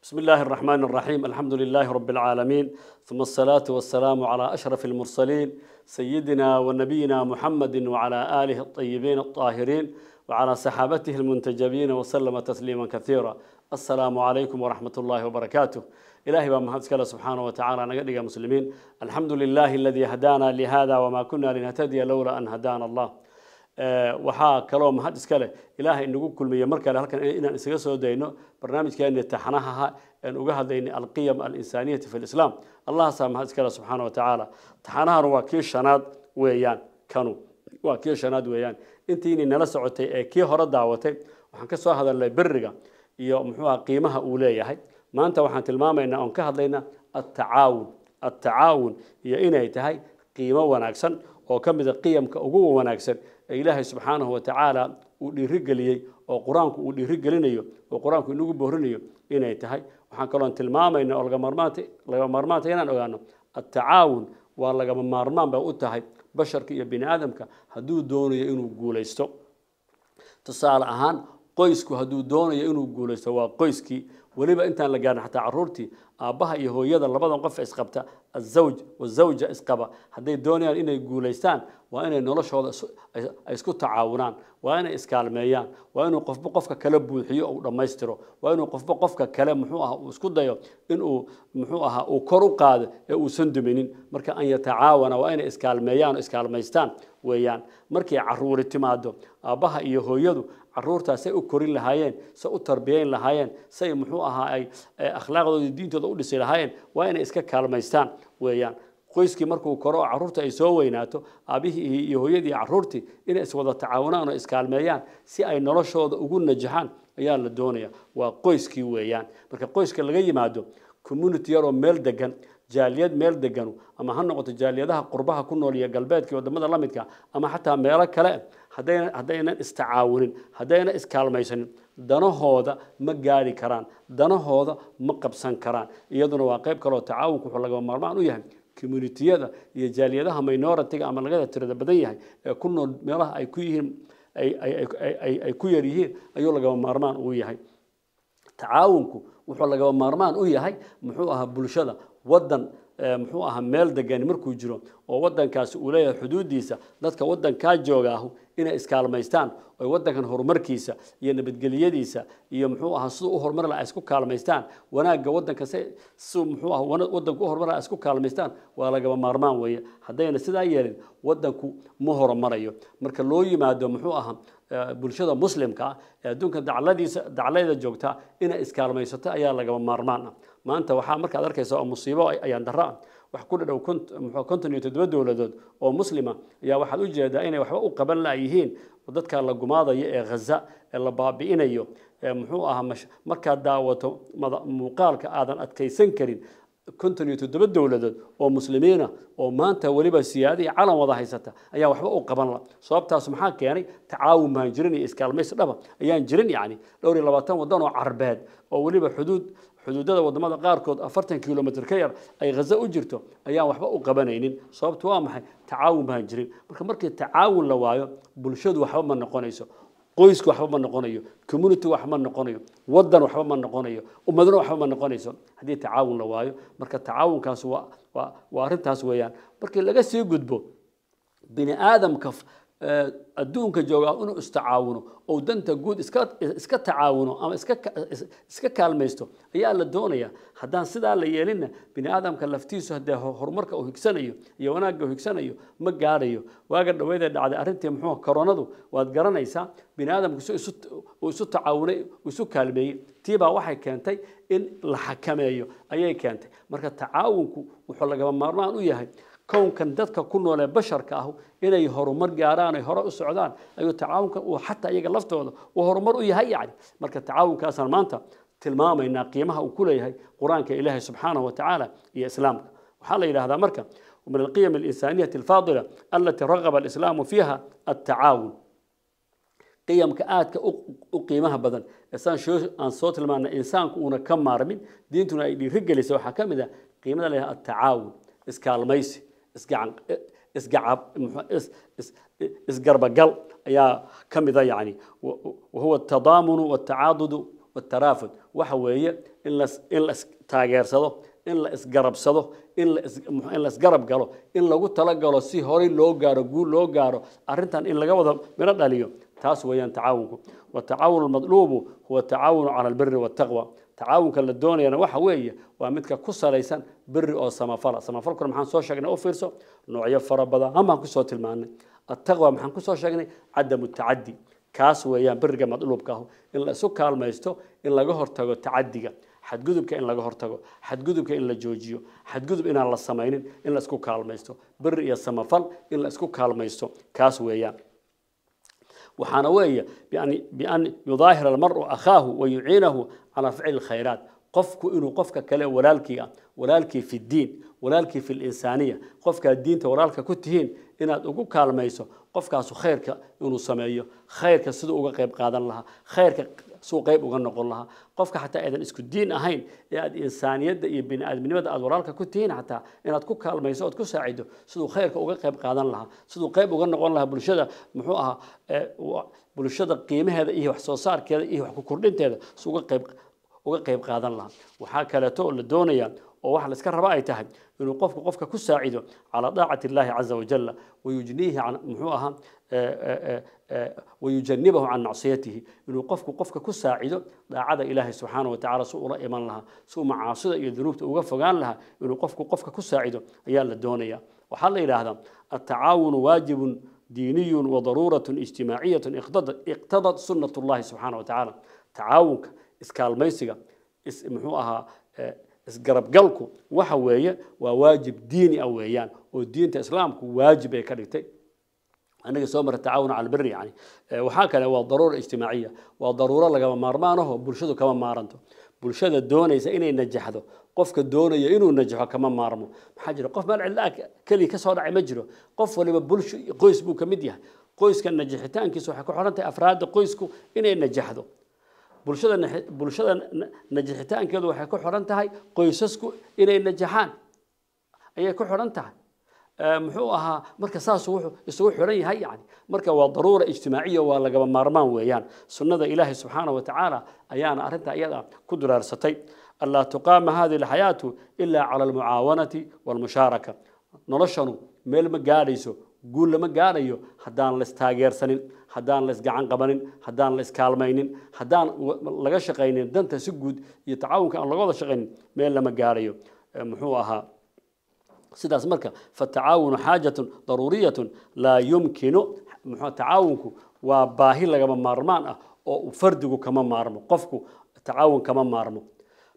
بسم الله الرحمن الرحيم. الحمد لله رب العالمين، ثم الصلاة والسلام على أشرف المرسلين سيدنا ونبينا محمد وعلى آله الطيبين الطاهرين وعلى صحابته المنتجبين وسلم تسليما كثيرا. السلام عليكم ورحمة الله وبركاته. إلهي بمحمد سبحانه وتعالى نقدر مسلمين. الحمد لله الذي هدانا لهذا وما كنا لنهتدي لولا أن هدانا الله. waxaa kaloo mahad iska leh ilaahay inagu kulmiye markale halkan inaan isaga soo dayno barnaamijkeena taxanaha aan uga hadlaynay alqiyam al-insaaniyati fi al-islam. allah mahad iska leh subhanahu wa ta'ala. taxanahan waa kii shanaad weeyaan, kanu waa kii shanaad weeyaan. intii nala socotay ee kii hore daawatay waxaan ka soo hadalnay biriga iyo muxuu qiimaha uu leeyahay. maanta waxaan tilmaamaynaa oo ka hadlaynaa at-taawun iyo inay tahay qiimo wanaagsan oo kamid ah qiyamka ugu wanaagsan إلهي سبحانه وتعالى وديرجليه أو قرآنك وديرجلينيه وقرآنك إنه بهرنيه إنه يتهاي وحكلون تلمامة إنه الجمرمات هنا نقولنا التعاون والله جمرمان بقولتهاي بشر كي بني آدم كهدو دوني إنه يقول يستو تصال أهان قيسك هدو دوني إنه يقول يستو قيسكي وليبا أنت لقانا حتى عرورتي أباها يهويدا اللي بدهم قف إسقبته الزوج والزوجة إسقبة هذي الدنيا إنه يقوليستان وأنا نلاش هذا إسكو تعاونان وأنا إسكالميان وأنا قف كلام بوحي أو لما يسترو وأنا قف كلام محوها وإسكو ضيو إنه محوها وكرو قاد وسندمين مركا أن يتعاون وأنا إسكالميستان ويان مركي عرور التمادو أباها يهويدو عرورتها سي أكورين لهايين سي أتربيين لهايين سي محوها أي أخلاق الدين تدور لهايين وأنا إسكالميستان ويان qoyskii markuu koro carruurta ay soo weynaato aabihii iyo hooyadii carruurtii inay iswada tacaawunaan oo iskaalmeeyaan si ay noloshooda ugu najaxaan ayaa la doonayaa. waa qoyskii weeyaan. marka qoyska laga yimaado community yar oo meel degan, jaaliyad meel degan, ama ha noqoto jaaliyadaha qurbaha ku nool iyo galbeedka wadamada la midka ama xataa meelo kale haddaynan istacaawunin, haddaynan iskaalmaysanin, danahooda ma gaari karaan, danahooda ma qabsan karaan. iyaduna waa qayb kale oo tacaawunku wuxuu laga maarmaan u yahay community-yada iyo jaaliyadaha minority-ga ama laga tirada badan yahay ee ku nool meelaha ay ku yihiin ay ku yar yihiin ayuu laga maarmaan u yahay. tacaawunku wuxuu laga maarmaan u yahay muxuu ahaa bulshada wadan muxuu ahaa meel degan markuu jiro oo wadankaas uu leeyahay xuduudiisa dadka wadanka jooga ah inay iskaalmaystaan oo wadankan horumarkiisa iyo nabadgelyadiisa iyo muxuu ahaa sidoo u horumar la isku kaalmaystaan wanaaga wadanka si muxuu ahaa wadanku horumar la isku kaalmaystaan waa laga maarmaan weeye. hadayna sidaa yeelin wadanku ma horumarayo. marka loo yimaado muxuu ahaa bulshada muslimka ee adduunka dacladda joogta inay iskaalmaysato ayaa laga maarmaan. maanta waxa marka aad arkayso musiibo ayaan daraa wax ku dhaw konton dowladood oo muslima ayaa waxaad u jeedaa inay waxba u qaban laayihiin dadka la gumaadayo ee Gaza ee la baabi'inayo muxuu ahaa marka daawato muuqaalka aadan adkaysan karin konton dowladood oo muslimiina oo maanta waliba siyaadii calan wada haysata ayaa waxba u qaban la. sababtaas maxaa keenay tacaawun ma jirin iyo iskaalmays dhaba ayaan jirin. yani dhowr iyo 20 wadan oo carbeed oo waliba xuduudada wadamada qaarkood 40 kilomitir ka yar ay Gaza u jirto ayaan waxba u qabanaynin. sababtu waa maxay? tacaawun ma jirin. markii tacaawun la waayo bulshadu waxba ma noqonayso, qoysku waxba ma noqonayo, community waxba ma noqonayo, wadan waxba ma noqonayo, ummadna waxba ma noqonayso hadii tacaawun la waayo. marka tacaawunkaas waa arintaas weeyaan. markii laga sii gudbo bini aadamka adduunka jooga inuu istacaawuno oo danta guud iska tacaawuno ama iska kaalmaysto ayaa la doonaya. haddaan sidaa la yeelina bini aadamka laftiisu hadee horumarka uu higsanayo iyo wanaagga uu higsanayo ma gaarayo. waaga dhaweeyda dhacday arintii muxuu koronadu waad garanaysaa. bini aadamku isu tacaawunay isu kaalmeeyay tiiba waxay keentay in la xakameeyo ayay keentay. marka tacaawunku wuxuu laga maarmaan u yahay كونكن dadka ku nool ee basharka ah inay horumar gaaraan ay hore u socdaan ayuu tacaawunka oo xataa iyaga laftooda oo horumar u yahay. yani marka tacaawunkaas maanta tilmaamayna qiimaha uu ku leeyahay quraanka ilaahay subhanahu wa ta'ala iyo islaamka. waxa la yiraahdaa marka min alqiyam al-insaniyah al-fadila allati ragaba al-islam fiha at-taawun. qiyamka aadka u qiimaha badan aan soo tilmaanay insaanku una ka maarmin diintuna ay dhiirigelisay waxa kamid ah qiimada leeyahay at-taawun iskaalmaysi isgarbagal ayaa kamida. yani وهو التضامن والتعاضد والترافد waxa weeye in la taageersado in la isgarabsado in la isgarab galo in lagu tala galo si horay loo gaaro guul loo gaaro arrintan in laga wada miro dhaliyo taas weeyaan tacaawunku wa tacaawun almadluubu huwa tacaawun cala albirri wattaqwa tacaawunka la doonayana waxa weeye waa midka ku salaysan birri oo samafalkuna maxaan soo sheegnay oo fiirso noocyo fara badan amaan ku soo tilmaanay attaqwa maxaan ku soo sheegnay cadamu tacaddi kaas weeyaan birriga madluubka ah in la isu kaalmaysto in laga hortago tacaddiga xadgudubka in laga hortago xadgudubka in la joojiyo xadgudub inaan la samaynin in la isku kaalmaysto birri iyo samafal in la isku kaalmaysto kaas weeyaan waxaana weeye bian yudaahira almar'u akhaahu wa yuciinahu calaa ficli alkhayraat qofku inuu qofka kale walaalkii fi ddiin walaalkii fi linsaaniya qofkaa diinta walaalka ku tihiin inaad ugu kaalmayso qofkaasu khayrka inuu sameeyo khayrka siduu uga qayb qaadan lahaa khayrka suu qayb uga noqon lahaa qofka xataa aydan isku diin ahayn ee aad insaaniyadda iyo bini'aadminimada aad walaalka ku tihiin xataa inaad ku kaalmayso ood ku saacido siduu khayrka uga qayb qaadan lahaa siduu qayb uga noqon lahaa bulshada muxuu ahaa bulshada qiimaheeda iyo wax soo saarkeeda iyo wax ku kordhinteeda siduu uga qayb qaadan lahaa waxaa kaleeto oo la doonayaa oo wax la iska raba ay tahay inuu qofka ku saacido calaa daacati illaahi caza wajalla wayujniihi muxuu ahaa ويجنبه عن معصيته إنه قفك كساعده داعد إلهي سبحانه وتعالى سوء إيمان لها سوء معاصي الذنوب توقف عن لها إنه قفك كساعده أيال الدنيا وحل إلى هذا التعاون واجب ديني وضرورة اجتماعية اقتضت سنة الله سبحانه وتعالى تعاونك إسكال ميسيقى محوها إسقرب قلكو وحوية وواجب ديني أويان والدين إسلامك واجب يكريتي أنا سومر التعاون على البر يعني وحاكا هو ضرورة اجتماعية وضرورة لقى مارمانه برشده كمان مارنته برشده الدونة إن ينجحه قفك الدونة إنه ينجحه كمان مارمه حاجة قف مال علاك كلي كسر عي مجره قف ولا ببلش قيس بو كمديه قيس كان نجحتان كيسو حكوا حرنت أفراد قيسكو إن ينجحه برشده نجحتان كذا حكوا حرنت هاي قيسسكو إن ينجحان أي كحرنتها muxuu ahaa marka saas wuxuu isugu xiran yahay yani marka waa daruura ijtimaaciya waa laga maarmaan weeyaan sunnada ilaahay subhanahu wa ta'ala ayaana arinta iyada ku duraarsatay alla tuqama hadhihi alhayatu illa ala almuawanati walmusharaka noloshanu meel ma gaadayso guul lama gaadayo hadaan la istaageersanin hadaan la isgacan qabanin hadaan la iskaalmaynin hadaan laga shaqeynin danta si guud iyo tacaawunka aan laga wada shaqeynin meel lama gaadayo muxuu ahaa sidaas marka fatacawun xaajatun daruuriyatun laa yumkinu muxuu tacaawunku waa baahi lagama maarmaan ah oo fardigu kama maarmo qofku tacaawun kama maarmo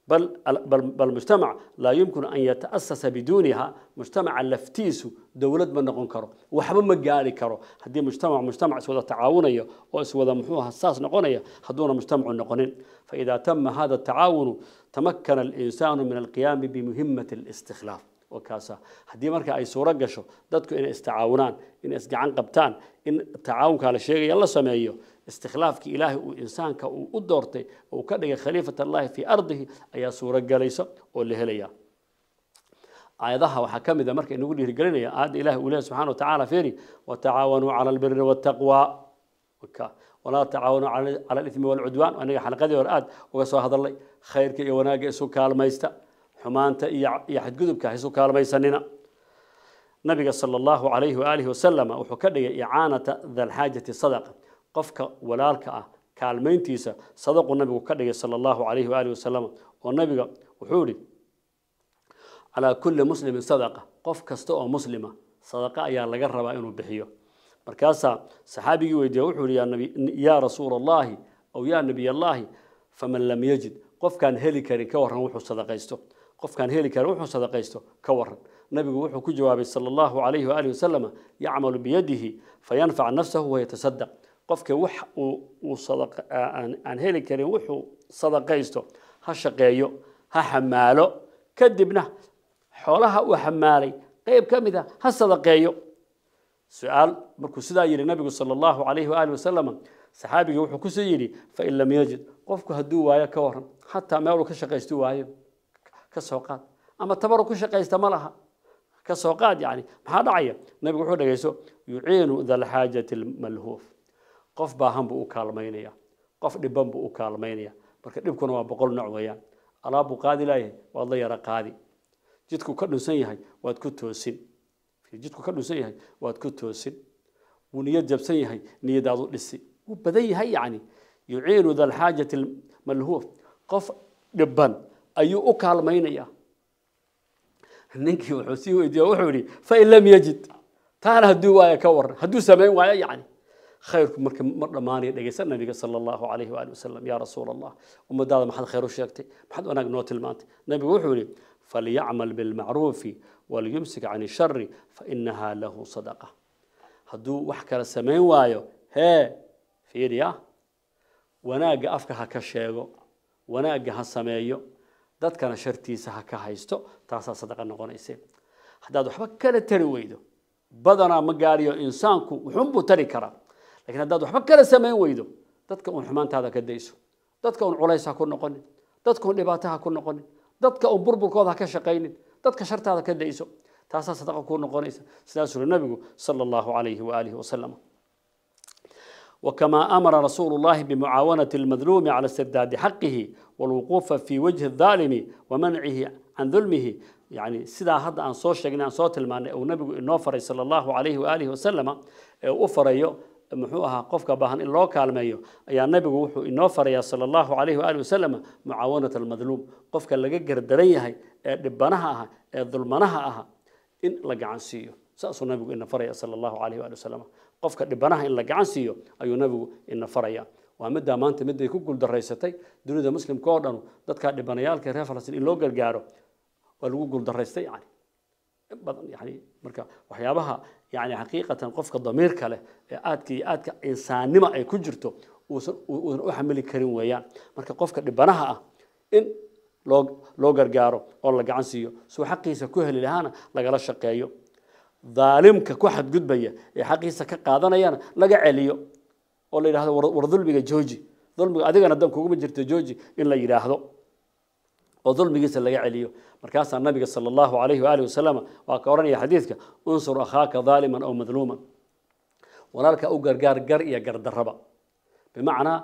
bal mujtamac laa yumkinu an yata'assasa biduniha mujtamaca laftiisu dowlad ma noqon karo waxba ma gaari karo haddii mujtamac iswada tacaawunaya oo iswada muxuu hasaas noqonaya hadduuna mujtamacu noqonin faida tama hada tacaawunu tamakkana alinsaanu min alqiyaami bimuhimati الاستخلاف وكاسا هدي مركا أي صورة جشوا ضدك إن استعاونان إن استجعان قبتان إن تعاون كلا شيء يلا سمعيه استخلاف كإله وإنسان كأودورته وكذا خليفة الله في أرضه أي صورة جليسة واللي هليا عيدها وحكم إذا مركا نقول رجلنا عاد إله وله سبحانه وتعالى فيري وتعاونوا على البر والتقوى ولا تعاونوا على الإثم والعدوان وأنا حلقة ورقات وقصوا هذا الله خير كي وناقص وكال ما يست حمانته يحد قدبك حيث قال بيسننا نبي صلى الله عليه وآله وسلم وحكده إعانة ذا الحاجة صدقة قفك ولالك كالمينتيسا صدق النبي وكده صلى الله عليه وآله وسلم والنبي وحوري على كل مسلم صدقة قفك استوى مسلمة صدقة يا لقرب إنه بحيه مركاسا صحابي ويدي وحوري يا رسول الله أو يا نبي الله فمن لم يجد قف كان هلي كان كورن وحو صدقيسته قف كان هلي كان وحو صدقيسته كورن نبي وحو كجواب صلى الله عليه وآله وسلم يعمل بيده فينفع نفسه ويتصدق قف كوح وصدق عن هلي كان وحو صدقيسته هالشقيو هحماله كدبنا حولها وحمالي قيب كمذا هالصدقيو سؤال مركو سدا يري النبي صلى الله عليه وآله وسلم صحابي وحو كسيري فإن لم يجد قفك هدو وايا كورن حتى ما يقولوا كشقيستو وايا كسوقات أما تبرو كشقيست ملها كسوقات يعني ما دعيه النبي وحو دغيسو يعين ذا الحاجة الملهوف قف باهم بو كالمينيا قف دبن بو كالمينيا marka dhibkuna waa boqol nooc weeyaan alaabu qaadi laayay waad la yara qaadi jidku ka dhunsan yahay waad ku toosin jidku ka dhunsan yahay waad ku toosin wuu niyad jabsan yahay niyadaadu dhisi wuu badan yahay yani yuciinu dal xaajati malhuuf qof dhibban ayuu u kaalmaynaya ninkii wuxuu sii weydiiyay wuxuu yidhi fa in lam yajid taana hadduu waayo ka waran hadduu samayn waayo yani khayrku marka ma dhammaanaya dhegaysan nabiga sala allahu calayhi waali wasalam yaa rasuula allah ummadaada maxaad khayr u sheegtay maxaad wanaag noo tilmaantay nabigu wuxuu yidhi falyacmal bilmacruufi waliyumsik can ishari fainaha lahu sadaqa hadduu wax kala samayn waayo hee fiiriya wanaagga afka ha ka sheego wanaagga ha sameeyo dadkana shartiisa ha ka haysto taasaa sadaqa noqonaysa haddaad waxba kala tari weydo badanaa ma gaariyo insaanku wuxuunbuu tari karaa laakiin haddaad waxba kala samayn weydo dadka uun xumaantaada ka dayso dadka uun culays ha ku noqonin dadka uun dhibaato ha ku noqonin dadka uun burburkooda ha ka shaqaynin dadka shartaada ka dayso taasaa sadaqa kuu noqonaysa sidaasuu nabigu sala allahu calayhi waaalihi wasalam وكما أمر رسول الله بمعاونة المظلوم على استرداد حقه والوقوف في وجه الظالم ومنعه عن ظلمه يعني سيدا هذا عن صوت شجنا عن صوت المعنى أو نبي النوفر صلى الله عليه وآله وسلم أفريو محوها قفك بهن الله كالميو يا نبي وحو النوفر يا صلى الله عليه وآله وسلم معاونة المظلوم قفك اللي جر دريه دبناها ظلمناها إن لجعن سيو سأصل نبي إن فريا صلى الله عليه وآله وسلم qofka dhibanaha in la gacan siiyo ayuu nabigu ina faraya waa midda maanta mid ay ku gul daraysatay dunida muslimka oo dhan dadka dhibanayaalka reer Falastiin in loo gargaaro waa lagu gul daraystay badan marka waxyaabaha xaqiiqatan qofka damiirka leh ee aadka insaannimo ay ku jirto uu u xamili karin weeyaan marka qofka dhibanaha ah in loo gargaaro oo la gacan siiyo soo xaqiisa ku heli lahaana lagala shaqeeyo ظالمك كواحد قد بيا حقيقة كقاضنا لقى عليو ولا يراهدو ورظلمك جوجي ظلمك أديك أنا دم كوجي جرت جوجي إلا يراهدو وظلمك يسال لقى عليو مركز النبي صلى الله عليه وآله وسلم وقرني حديثك انصر أخاك ظالما أو مظلوما ولك أوجر جار يا جر الربا بمعنى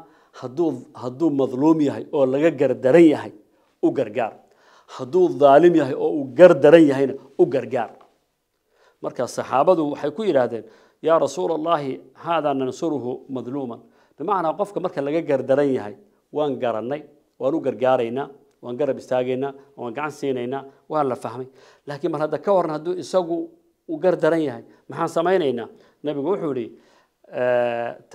هدو مظلوم يهي أو لقى جر دري يهي أوجر جار هدو ظالم يهي أو جر دري يهينا أوجر جار marka saxaabadu waxay ku yiraahdeen ya rasuul allah hada nansuruhu madluman bimaana qofka marka laga gardaran yahay waan garanay waan u gargaarayna waan garab istaagayna waan gacan siinayna waan la fahmay laakiin mar hada ka waran haduu isagu u gardaran yahay maxaan sameeynayna nabigu wuxuu yiri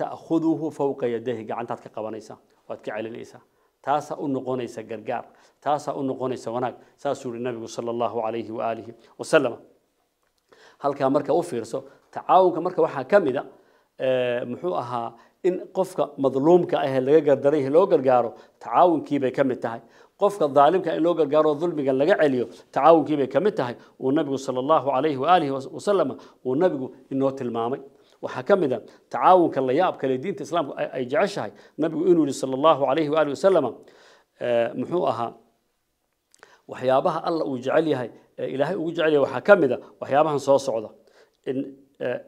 ta'khuduhu fawqa yadihi gacantaad ka qabanaysa waad ka celinaysa taasa u noqonaysa gargaar taasa u noqonaysa wanaag saasuu nabigu sallallahu alayhi wa alihi wa sallam halka marka u fiirso tacaawunka marka waxa kamida muxuu ahaa in qofka madluumka ah laga gardaray loo gargaaro tacaawunkii bay kamid tahay qofka dhaalimka in loo gargaaro dhulmiga laga celiyo tacaawunkii bay kamid tahay oo nabigu sallallahu alayhi wa alihi wasallam oo nabigu inoo tilmaamay waxa kamida tacaawunka la yaab kale diinta islaamka ay jeceshahay nabigu inuu sallallahu alayhi wa alihi wasallam muxuu ahaa waxyaabaha alla uu jecel yahay ilaahay ugu jecel yahay waxa kamida waxyaabahan soo socda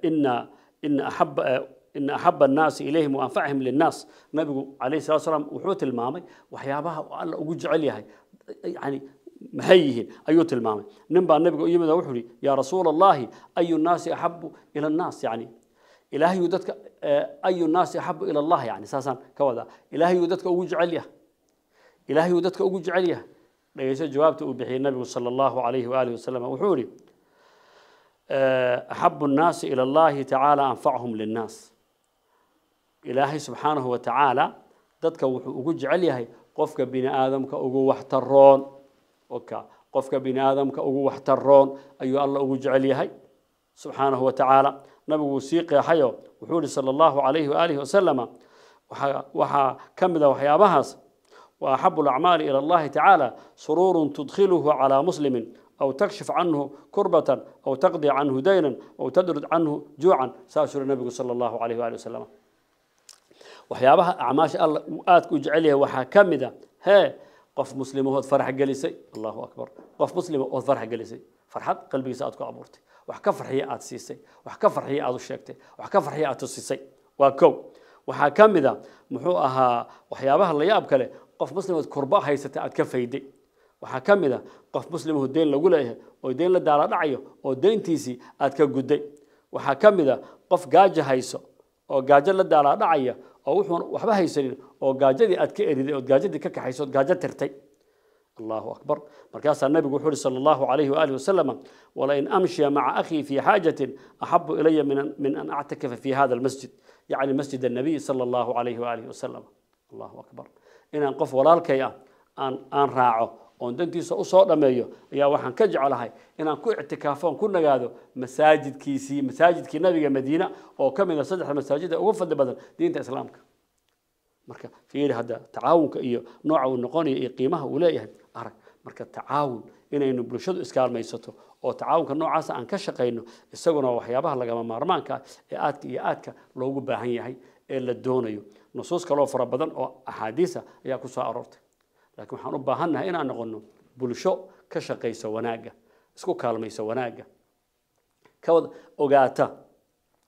in ahabba an-nas ilayhim wa anfa'ihim lin-nas nabigu alayhi salatu wasalam wuxuu tilmaamay waxyaabaha alla ugu jecel yahay maxayyihiin ayuu tilmaamay nin baa nabigu yimid wuxuu yiri ya rasuul allah ayu an-nas ahabbu ila an-nas ilaahay dadka ayu an-nas ahabbu ila allah saasan ka wada ilaahay dadka ugu jecel yahay ilaahay dadka ugu jecel yahay dhageyso jawaabta uu bixiyay nabigu sallallahu alayhi wa alihi wasallam wuxuu yiri ahabbu an-nas ila Allah ta'ala anfa'uhum lin-nas ilaahi subhanahu wa ta'ala dadka wuxuu ugu jecel yahay qofka bini aadamka ugu waxtaroon qofka bini aadamka ugu waxtaroon ayuu Allah ugu jecel yahay subhanahu wa ta'ala nabigu sii qeexayo wuxuu yiri sallallahu alayhi wa alihi wasallam waxa kamida waxyaabahaas وأحب الأعمال إلى الله تعالى سرور تدخله على مسلم أو تكشف عنه كربة أو تقضي عنه دينا أو تدرد عنه جوعا ساشر النبي صلى الله عليه وآله وسلم وحيابها أعماش الله وآتك وجعلها وحاكمدة ها قف مسلم هو فرح جلسي الله أكبر قف مسلم هو فرح جلسي فرحت قلبي سأتك عبورتي وحكفر هي آتسيسي وحكفر هي آتو الشيكتي وحكفر هي آتسيسي وكو وحاكمدة محوها وحيابها اللي يابك له قف مسلم كرباء هيسته أتكفيدي وحكمنا قف مسلم هو الدين لقوله ودين لدار دعيه ودين تيسي أتكجدي وحكمنا قف جاج هيسو أو جاج لدار دعيه أو وحبه هيسرين أو جاجدي أتكئري أو جاجدي كحيسو جاجد ترتي الله أكبر مركز النبي يقول صلى الله عليه وآله وسلم ولئن أمشي مع أخي في حاجة أحب إلي من أن أعتكف في هذا المسجد يعني مسجد النبي صلى الله عليه وآله وسلم الله أكبر إن أنقف ولا الكيا أن راعه وندنتي سأصور دميه يا وحن كجعلها إن أنكو اعتكافون كنا جادو مساجد كيسي مساجد كي نبي مدينة أو كم من صدح المساجد وفد بدل دين إسلامك marka fiir hada tacaawunka iyo nooca uu noqonayo iyo qiimaha uu leeyahay arag marka tacaawun inaynu bulshadu iskaalmaysato oo tacaawunka noocaas aan ka shaqeyno isaguna waxyaabaha laga maarmaanka ee aadka loogu baahan yahay ee la doonayo nusuus kale oo fara badan oo ahadiisa ayaa ku soo aroortay laakiin waxaan u baahanahay inaan noqono bulsho ka shaqeysa wanaaga isku kaalmaysa wanaaga ka wada ogaata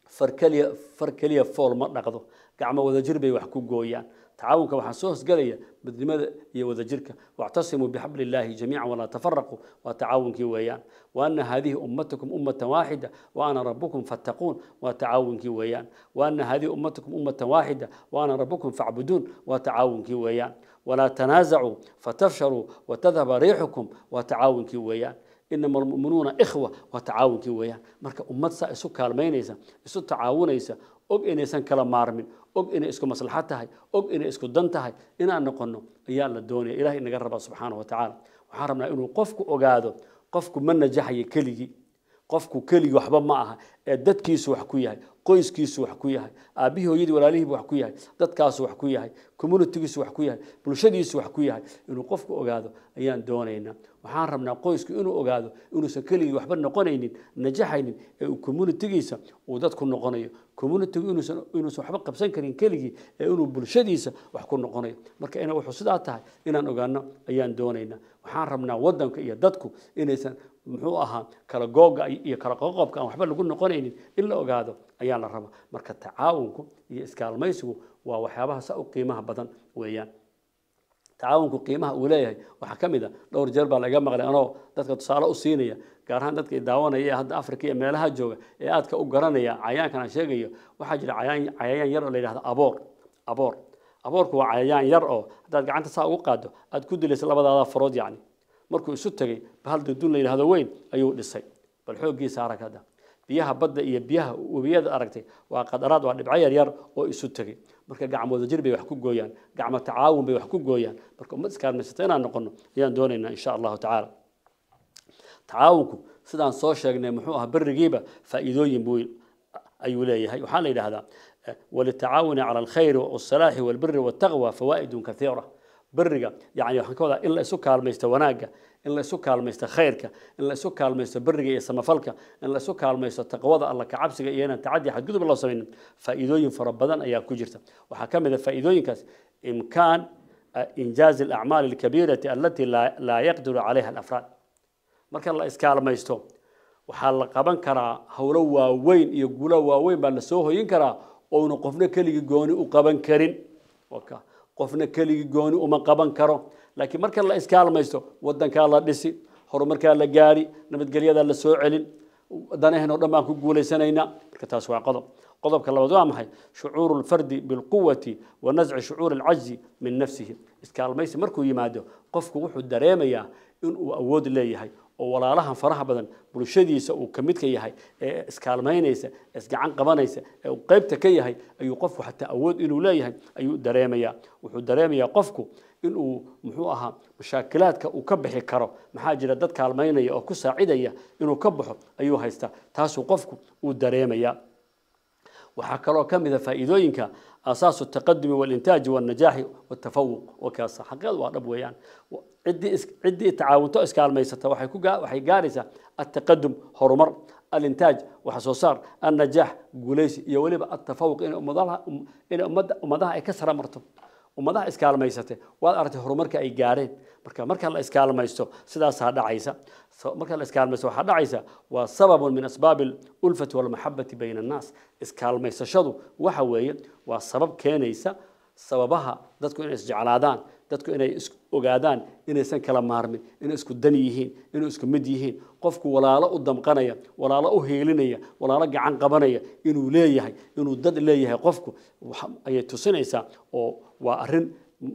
farkaliya fool ma dhaqdo gacmo wada jir bay wax ku gooyaan tacaawunka waxa soo hosgalaya midnimada iyo wada jirka wa'tasimu bihablillahi jami'an wala tafarraqu wa tacaawunki weeyaan wa anna hadhihi ummatukum ummatan wahida wa ana rabbukum fattaqun wa tacaawunki weeyaan wa anna hadhihi ummatukum ummatan wahida wa ana rabbukum fa'budun wa tacaawunki weeyaan wala tanaza'u fatafshalu wa tadhhaba rihukum wa tacaawunki weeyaan إنما المؤمنون إخوة وتعاون كويان مركا أمة سائسو كالمينيسا إسو تعاونيسا أوج إن إنسان كلام مارمين أوج إن إسكو مصلحتها أوج إن إسكو دنتها إن أن نقولنا يا الدنيا إلهي نجرب سبحانه وتعالى وحرمنا إنه قفكو أجاده قفكو من نجاحي كلي قفكو كلي وحبا معها دت كيسو حكويها قيس كيسو حكويها أبيه يدي ولا ليه بحكويها دت كاسو حكويها كومونتي كيسو حكويها بلشديسو حكويها إنه قفكو أجاده أيان دونينا waxaan rabnaa qoysku inuu ogaado inuusan keligii waxba noqonaynin najaxaynin ee uu community-giisa uu dadku noqonayo community-gu inuusan waxba qabsan karin keligii ee inuu bulshadiisa wax ku noqonayo marka inay wuxuu sidaa tahay inaan ogaano ayaan doonaynaa waxaan rabnaa wadanka iyo dadku inaysan muxuu ahaa kala googa iyo kala qoqobka aan waxba lagu noqonaynin in la ogaado ayaa la rabaa marka tacaawunku iyo iskaalmaysigu waa waxyaabaha sa u qiimaha badan weeyaan تعاونك قيمة ولاية وحكمدا دور جربا لقى مغلى أنا ذاتك تصالة أصينية قارهان ذاتك دعوانا إيه هاد أفريقيا مالها جوجا إيه هاد كأوجرانية عيان كان شيء وحاجة عيان يرى اللي هذا أبور هو عيان يرى هذا قاعد تساوي قاده أتكود اللي سلبا هذا فرود يعني مركو يسوتجي بهالدون اللي هذا وين أيوه للسي بالحوجي سارك هذا بيها بدأ بيها وبيد أركتي وقد أراد وأن بعير ير ويسوتجي marka gacmo wada jir bay wax ku gooyaan gacmo tacaawun bay wax ku gooyaan marka ummad iskaalmaysateen aan noqono ayaan doonaynaa insha Allah ta'ala tacaawunku sidaan soo sheegnay muxuu ahaa barigiiba faa'iidooyin buu ayuu leeyahay waxaan la yiraahdaa wal tacaawun ala al khayr wal salah wal birr wal taqwa fawaa'id kathira bariga yani waxaan ka wadaa in la isu kaalmaysto wanaaga in la isu kaalmaysto khayrka in la isu kaalmaysto bariga iyo samafalka in la isu kaalmaysto taqwada Allah ka cabsiga iyo inaan tacadi xad gudub loo sameeyay faa'iidooyin fara badan ayaa ku jirta waxa kamid ah faa'iidooyinkaas imkaan injaaz al a'mal al kabira allati la yaqdiru alayha al afrad marka la iskaalmaysto waxa la qaban karaa hawlo waaweyn iyo guulo waaweyn baa la soo hooyin karaa oo qofna kaliya gooni u qaban karin waka qofna kaliya gooni uma qaban karo laakiin marka la iskaalmaysto wadanka la dhisi horumarka la gaari nabadgelyada la soo celin danaheena dhammaan ku guuleysanayna marka taas waa qodobka labaad waa maxay shucuur al-fardi bil quwwati wa naz'i shucuur al-ajzi min nafsihi iskaalmaysi markuu yimaado qofku wuxuu dareemayaa in uu awood leeyahay oo walaalahan faraha badan bulshadiisa uu kamid ka yahay ee iskaalmaynaysa isgacan qabanaysa ee uu qaybta ka yahay ayuu qofku xataa awood inuu leeyahay ayuu dareemayaa wuxuu dareemayaa qofku inuu muxuu ahaa mashaakilaadka uu ka bixi karo maxaa jira dad kaalmaynaya oo ku saacidaya inuu ka baxo ayuu haystaa taasuu qofku uu dareemayaa waxaa kaloo kamid ah faa'iidooyinka asaasu taqaddum wal intaaj wal najaax wal tafawuq wakaas xaqeed waa dhab weeyaan عدي تعاونتو اسكالميستا waxay gaaraysaa التقدم horumar الانتاج وحصوصار النجاح غوليس iyo waliba التفوق in ummadaha ay ka sara marto ummadaha iskaalmaysata waa aragtay horumarka ay gaareen marka la iskaalmaysto sidaas dhacaysa marka la iskaalmaysto waxa dhacaysa waa sabab min asbab al-ulfah wal mahabbah bayna an-nas iskaalmaysashadu waxa weeye waa sabab keenaysa sababaha dadku inay isjeclaadaan dadku inay ogaadaan inaysan kala maarmin inay isku dan yihiin inay isku mid yihiin qofku walaalo u damqanaya walaalo u heelinaya walaalo gacan qabanaya inuu leeyahay inuu dad leeyahay qofku ayay tusinaysaa oo waa arrin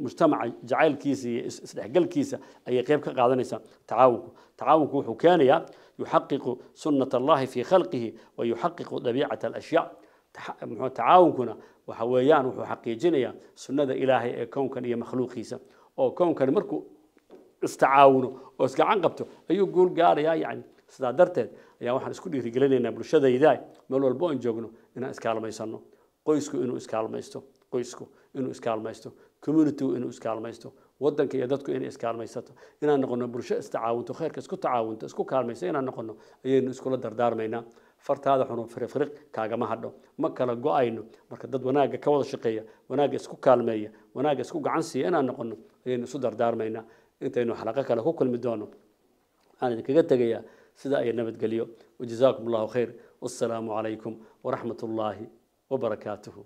mujtamaca jacaylkiisa iyo isdhexgalkiisa ayay qayb ka qaadanaysaa tacaawunku wuxuu keenayaa yuxaqiqu sunnata allahi fii khalqihi wa yuxaqiqu dabiicata alashyaa tacaawunkuna waxa weeyaan wuxuu xaqiijinayaa sunnada ilaahay ee kownkan iyo makhluuqiisa oo kownkan markuu istacaawuno oo isgacan qabto ayuu guul gaarayaa yani sidaa darteed ayaa waxaan isku dhiirigelinaynaa bulshadayda meel walbo aan joogno inaan iskaalmaysano qoysku inuu iskaalmaysto community inuu iskaalmaysto wadanka iyo dadku inay iskaalmaysato inaan noqono bulsho istacaawunto khayrka isku tacaawunto isku kaalmayso inaan noqono ayaynu iskula dardaarmaynaa fartaada xunu firiq kaagama hadho ma kala go'ayno marka dad wanaaga ka wada shaqeeya wanaaga isku kaalmeeya wanaaga isku gacan siiya inaan noqono ayaynu isu dardaarmaynaa intaynu xalaqo kale ku kulmi doono waxaan idinkaga tegayaa sida ay nabadgeliyo wajazaakum allahu khayr wassalaamu calaykum waraxmat ullaahi wabarakaatuhu